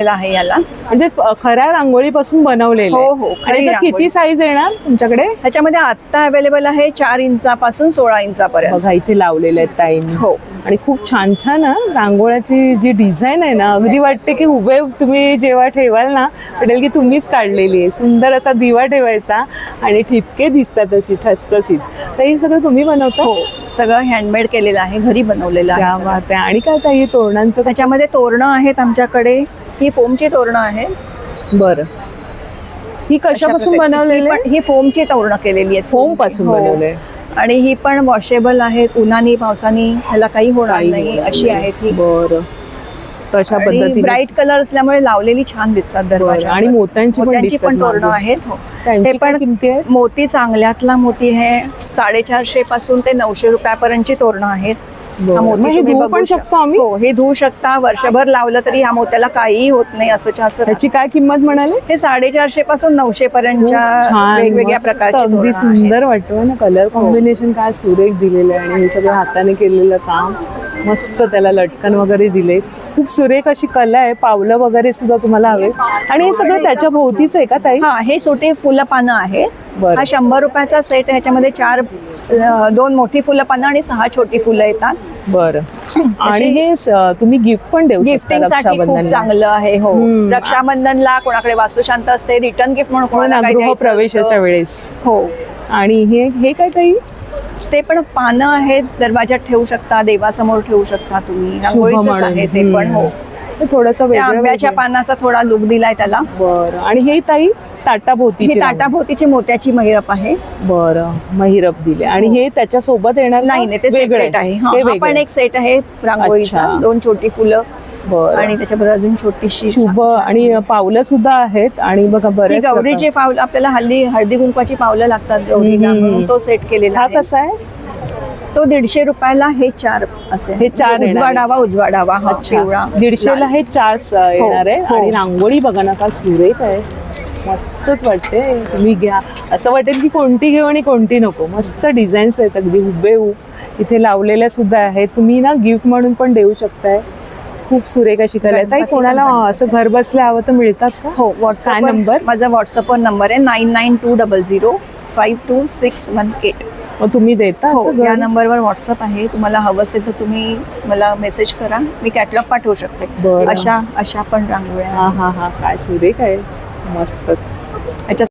आहे याला, म्हणजे खऱ्या रांगोळीपासून बनवलेलं आहे. हो, हो, खरी आणि रांगोळी. किती साईज येणार तुमच्याकडे? ह्याच्यामध्ये आता अवेलेबल आहे 4 इंचापासून 16 इंचापर्यंत. बघा इथे लावलेले आहेत ताईंनी. हो. आणि खूप छान छान रांगोळ्याची जी डिझाईन आहे ना, अगदी वाटते की उभे तुम्ही जेव्हा ठेवाल ना वाटेल की तुम्हीच काढलेली आहे. सुंदर असा दिवा ठेवायचा आणि ठिपके दिसतात अशी ठसठशीत. तर हे सगळं तुम्ही बनवता? हो, सगळं हँडमेड केलेलं आहे, घरी बनवलेलं आहे क्या सगळं. बात आहे. आणि काय ताई तोरणांचं? त्याच्यामध्ये तोरणं आहेत आमच्याकडे, ही फोमची तोरणं आहेत. बरं, ही कशापासून बनवलेली आहे? ही फोमची तोरणं केलेली आहेत, फोम पासून हो. बनवले. आणि ही पण वॉशेबल आहेत, उन्हानी पावसानी ह्याला काही होणार नाही अशी आहेत ही. बरं, तशा आणि पद्धतीने ब्राईट कलर असल्यामुळे लावलेली छान दिसतात दरवाजा. आणि मोत्यांची पण तोरणं आहेत. हो, त्यांची ते काय पण किमती आहेत? मोती चांगल्यातला मोती आहे 450 पासून ते 900 रुपयापर्यंतची तोरणं आहेत. बरं. हा मोती मग हे तुम्ही धुवू बघू पण शकतो आम्ही? हो, हे धुवू शकता. वर्षभर लावलं तरी ह्या मोत्याला काहीही होत नाही असंच्या असं. त्याची काय किंमत म्हणाले? हे 450 पासून 900 पर्यंतच्या छान, वेगवेगळ्या मस्त, प्रकारचे अगदी तोरणं सुंदर वाटतो ना. कलर कॉम्बिनेशन काय सुरेख दिलेलं आहे. आणि हे सगळं हाताने केलेलं काम मस्त, त्याला लटकन वगैरे दिले. खूप सुरेख अशी कला आहे. पावलं वगैरे सुद्धा तुम्हाला हवे. आणि हे सगळं त्याच्या भोवतीच आहे का ताई? हा, हे छोटी फुलं पानं आहेत. बरं. हा 100 रुपयाचा सेट आहे. ह्याच्यामध्ये 2 मोठी फुलं पानं आणि 6 छोटी फुलं येतात. बरं. आणि हे तुम्ही गिफ्ट पण देऊ शकता गिफ्टिंग साठी खूप रक्षाबंधनला. चांगलं आहे. हो, रक्षाबंधनला कोणाकडे वास्तुशांत असते, रिटर्न गिफ्ट म्हणून हो ना, कोणाला काय द्यायचं गृहप्रवेशाच्या असतं. वेळेस. हो. आणि हे काय ताई? ते पण पानं आहेत, दरवाजात ठेवू शकता, देवासमोर ठेवू शकता तुम्ही. रांगोळीच म्हणून. आहे ते पण. हो, थोडंसं त्या वेगळं आंब्याच्या वेगळं. पानाचा थोडा लुक दिलाय त्याला. बरं. आणि हे ताई ताटाभोवतीची ही ताटाभोवतीची मोत्याची महिरप आहे. बरं, महिरप दिले. आणि हे त्याच्या सोबत येणार का? नाही, ते वेगळं सेपरेट आहे. हा, ते हा पण वेगळं. एक सेट आहे रांगोळीचा. अच्छा. 2 छोटी फुलं बरं. आणि त्याच्याबरोबर अजून छोटीशी शुभ आणि पावलं सुद्धा आहेत. आणि बघा ही बरेच गौरीचे पावलं, आपल्याला हल्ली हळदी कुंकवाची पावलं लागतात गौरीला, म्हणून तो सेट केलेला हा आहे. कसा आहे? तो 150 रुपयाला. हे 4 असे. हे 4 उजवा डावा उजवा डावा. हा, पिवळा, 150 ला लाल. हे 4 येणार आहे. हो. आणि रांगोळी बघा ना, का सुरेख आहे. मस्तच वाटते. तुम्ही घ्या, असं वाटेल की कोणती घेऊ आणि कोणती नको. मस्त डिझाईन्स आहेत, अगदी हुबेहूब इथे लावलेल्या सुद्धा आहेत. तुम्ही ना गिफ्ट म्हणून पण देऊ शकताय. खूप सुरेख अशी कला आहे. ताई, कोणाला असं घर बसल्या हवं तर मिळतात का? हो, व्हॉट्सअप नंबर? माझा व्हॉट्सअपवर नंबर आहे 9920052618. मग तुम्ही देता हो, असं या घर? नंबरवर व्हॉट्सअप आहे. तुम्हाला हवं असेल तर तुम्ही मला मेसेज करा, मी कॅटलॉग पाठवू शकते. बरं. अशा पण रांगोळ्या. हा हा हा, काय सुरेख आहे. मस्तच.